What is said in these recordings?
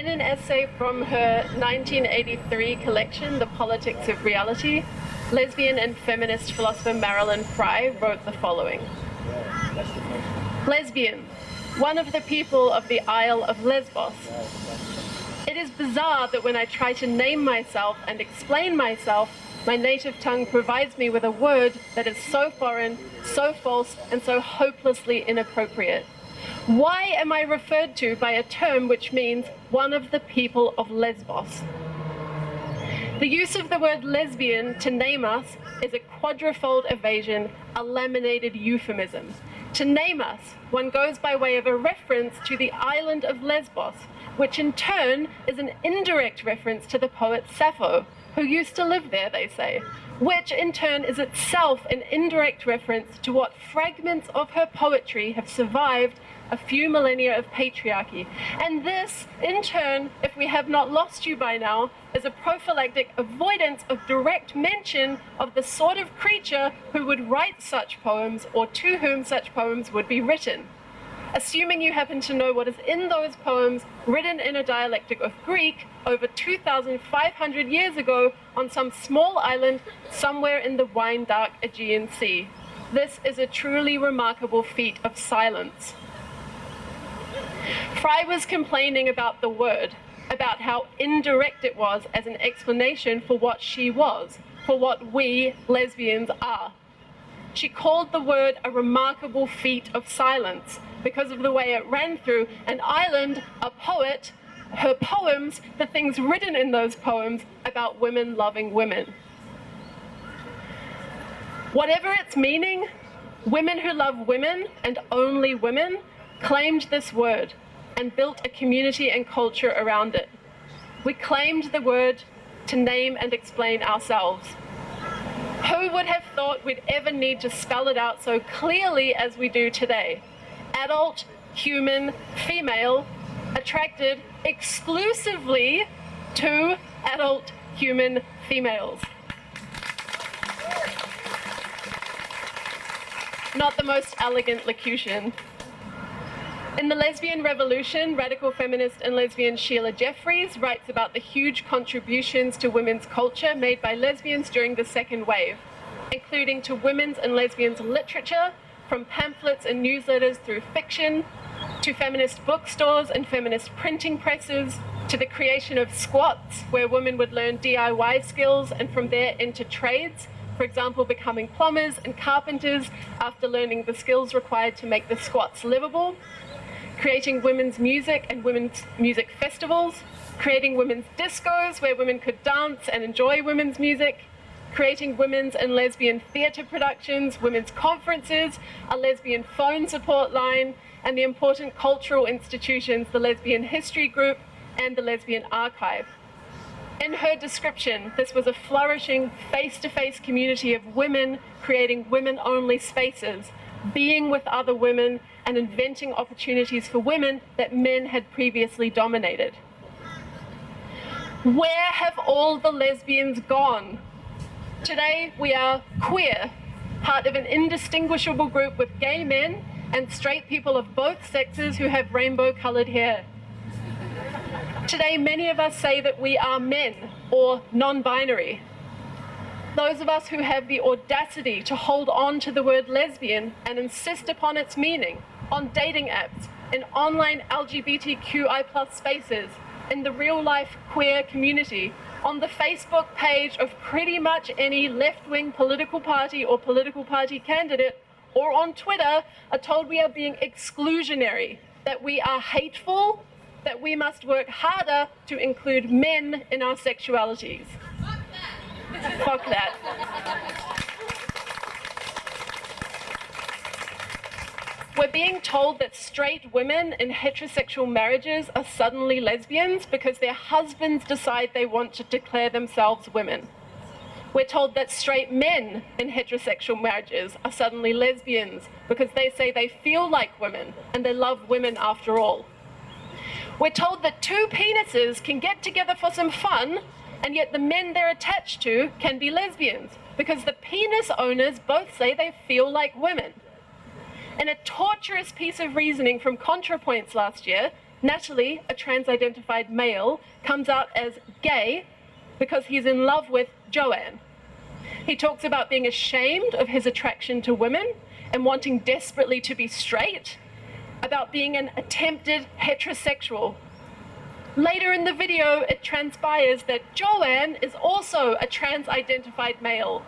an essay from her 1983 collection, The Politics of Reality, lesbian and feminist philosopher Marilyn Frye wrote the following. Lesbian, one of the people of the Isle of Lesbos. It is bizarre that when I try to name myself and explain myself, my native tongue provides me with a word that is so foreign, so false, and so hopelessly inappropriate. Why am I referred to by a term which means one of the people of Lesbos? The use of the word lesbian to name us is a quadrifold evasion, a laminated euphemism. To name us, one goes by way of a reference to the island of Lesbos, which in turn is an indirect reference to the poet Sappho, who used to live there, they say, which in turn is itself an indirect reference to what fragments of her poetry have survived a few millennia of patriarchy. And this, in turn, if we have not lost you by now, is a prophylactic avoidance of direct mention of the sort of creature who would write such poems or to whom such poems would be written. Assuming you happen to know what is in those poems written in a dialectic of Greek over 2,500 years ago on some small island somewhere in the wine-dark Aegean Sea. This is a truly remarkable feat of silence. Frye was complaining about the word, about how indirect it was as an explanation for what she was, for what we lesbians are. She called the word a remarkable feat of silence because of the way it ran through an island, a poet, her poems, the things written in those poems about women loving women. Whatever its meaning, women who love women and only women claimed this word and built a community and culture around it. We claimed the word to name and explain ourselves. Who would have thought we'd ever need to spell it out so clearly as we do today? Adult, human, female, attracted exclusively to adult, human females. Not the most elegant locution. In The Lesbian Revolution, radical feminist and lesbian Sheila Jeffreys writes about the huge contributions to women's culture made by lesbians during the second wave, including to women's and lesbians' literature, from pamphlets and newsletters through fiction, to feminist bookstores and feminist printing presses, to the creation of squats, where women would learn DIY skills and from there into trades, for example, becoming plumbers and carpenters after learning the skills required to make the squats livable, creating women's music and women's music festivals, creating women's discos where women could dance and enjoy women's music, creating women's and lesbian theatre productions, women's conferences, a lesbian phone support line, and the important cultural institutions, the Lesbian History Group and the Lesbian Archive. In her description, this was a flourishing face-to-face community of women creating women-only spaces, being with other women and inventing opportunities for women that men had previously dominated. Where have all the lesbians gone? Today we are queer, part of an indistinguishable group with gay men and straight people of both sexes who have rainbow-colored hair. Today many of us say that we are men or non-binary. Those of us who have the audacity to hold on to the word lesbian and insist upon its meaning on dating apps, in online LGBTQI+ spaces, in the real-life queer community, on the Facebook page of pretty much any left-wing political party or political party candidate, or on Twitter, are told we are being exclusionary, that we are hateful, that we must work harder to include men in our sexualities. Fuck that. We're being told that straight women in heterosexual marriages are suddenly lesbians because their husbands decide they want to declare themselves women. We're told that straight men in heterosexual marriages are suddenly lesbians because they say they feel like women and they love women after all. We're told that two penises can get together for some fun, and yet the men they're attached to can be lesbians because the penis owners both say they feel like women. In a torturous piece of reasoning from ContraPoints last year, Natalie, a trans-identified male, comes out as gay because he's in love with Joanne. He talks about being ashamed of his attraction to women and wanting desperately to be straight, about being an attempted heterosexual. Later in the video, it transpires that Joanne is also a trans-identified male.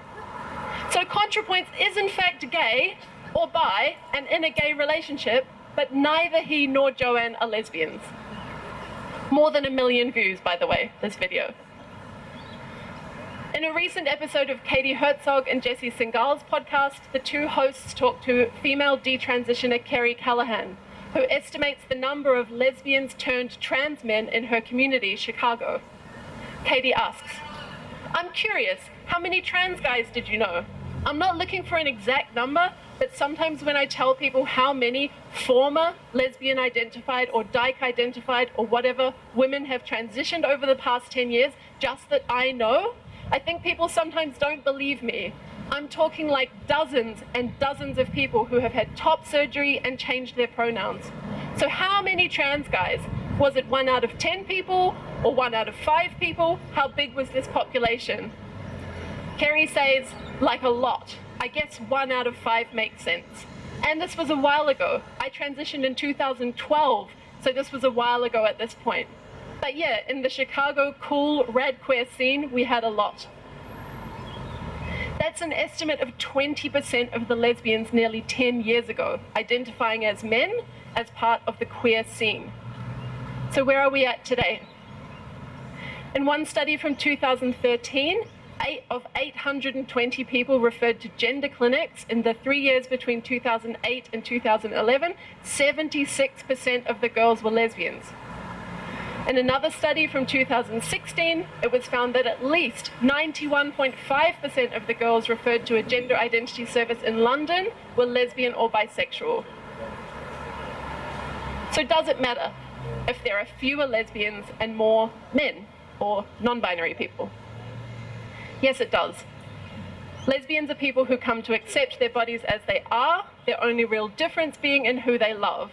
So ContraPoints is in fact gay or bi and in a gay relationship, but neither he nor Joanne are lesbians. More than 1 million views, by the way, this video. In a recent episode of Katie Herzog and Jesse Singal's podcast, the two hosts talked to female detransitioner Kerry Callahan, who estimates the number of lesbians turned trans men in her community, Chicago. Katie asks, "I'm curious, how many trans guys did you know? I'm not looking for an exact number, but sometimes when I tell people how many former lesbian identified or dyke identified or whatever women have transitioned over the past 10 years, just that I know, I think people sometimes don't believe me. I'm talking like dozens and dozens of people who have had top surgery and changed their pronouns. So how many trans guys? Was it 1 out of 10 people or 1 out of 5 people? How big was this population?" Kerry says, "Like a lot. I guess 1 out of 5 makes sense. And this was a while ago. I transitioned in 2012, so this was a while ago at this point. But yeah, in the Chicago cool rad queer scene, we had a lot." That's an estimate of 20% of the lesbians nearly 10 years ago, identifying as men as part of the queer scene. So where are we at today? In one study from 2013, 8 of 820 people referred to gender clinics in the 3 years between 2008 and 2011, 76% of the girls were lesbians. In another study from 2016, it was found that at least 91.5% of the girls referred to a gender identity service in London were lesbian or bisexual. So does it matter if there are fewer lesbians and more men or non-binary people? Yes, it does. Lesbians are people who come to accept their bodies as they are, their only real difference being in who they love.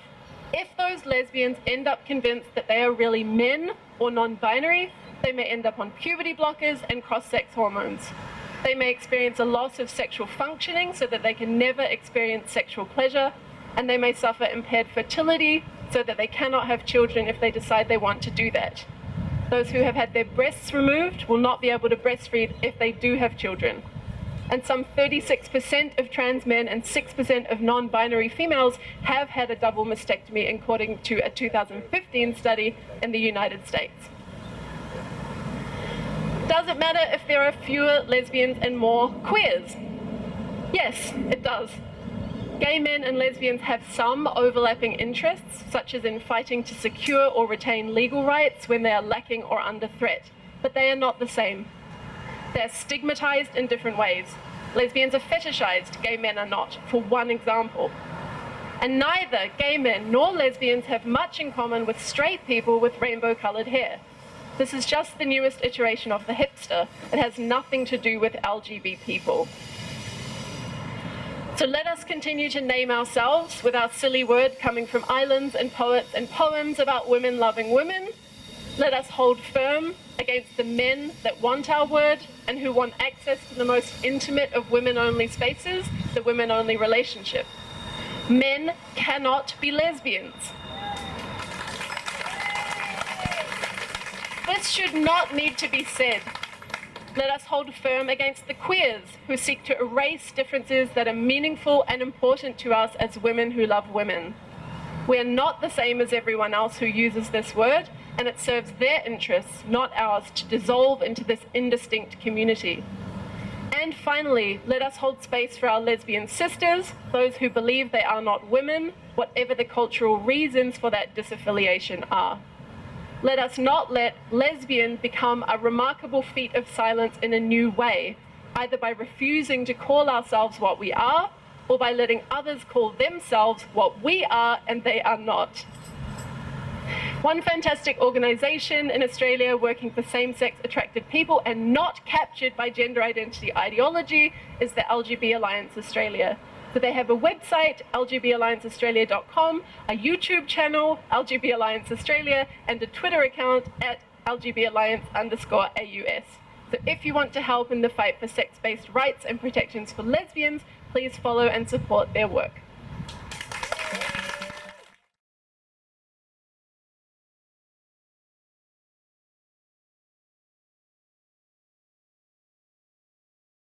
If those lesbians end up convinced that they are really men or non-binary, they may end up on puberty blockers and cross-sex hormones. They may experience a loss of sexual functioning so that they can never experience sexual pleasure, and they may suffer impaired fertility so that they cannot have children if they decide they want to do that. Those who have had their breasts removed will not be able to breastfeed if they do have children. And some 36% of trans men and 6% of non-binary females have had a double mastectomy, according to a 2015 study in the United States. Does it matter if there are fewer lesbians and more queers? Yes, it does. Gay men and lesbians have some overlapping interests, such as in fighting to secure or retain legal rights when they are lacking or under threat, but they are not the same. They're stigmatized in different ways. Lesbians are fetishized, gay men are not, for one example. And neither gay men nor lesbians have much in common with straight people with rainbow-colored hair. This is just the newest iteration of the hipster. It has nothing to do with LGBT people. So let us continue to name ourselves with our silly word coming from islands and poets and poems about women loving women. Let us hold firm against the men that want our word and who want access to the most intimate of women-only spaces, the women-only relationship. Men cannot be lesbians. This should not need to be said. Let us hold firm against the queers who seek to erase differences that are meaningful and important to us as women who love women. We are not the same as everyone else who uses this word, and it serves their interests, not ours, to dissolve into this indistinct community. And finally, let us hold space for our lesbian sisters, those who believe they are not women, whatever the cultural reasons for that disaffiliation are. Let us not let lesbian become a remarkable feat of silence in a new way, either by refusing to call ourselves what we are, or by letting others call themselves what we are and they are not. One fantastic organization in Australia working for same-sex attracted people and not captured by gender identity ideology is the LGB Alliance Australia. So they have a website, lgballianceaustralia.com, a YouTube channel, LGB Alliance Australia, and a Twitter account at lgballiance_AUS. So if you want to help in the fight for sex-based rights and protections for lesbians, please follow and support their work.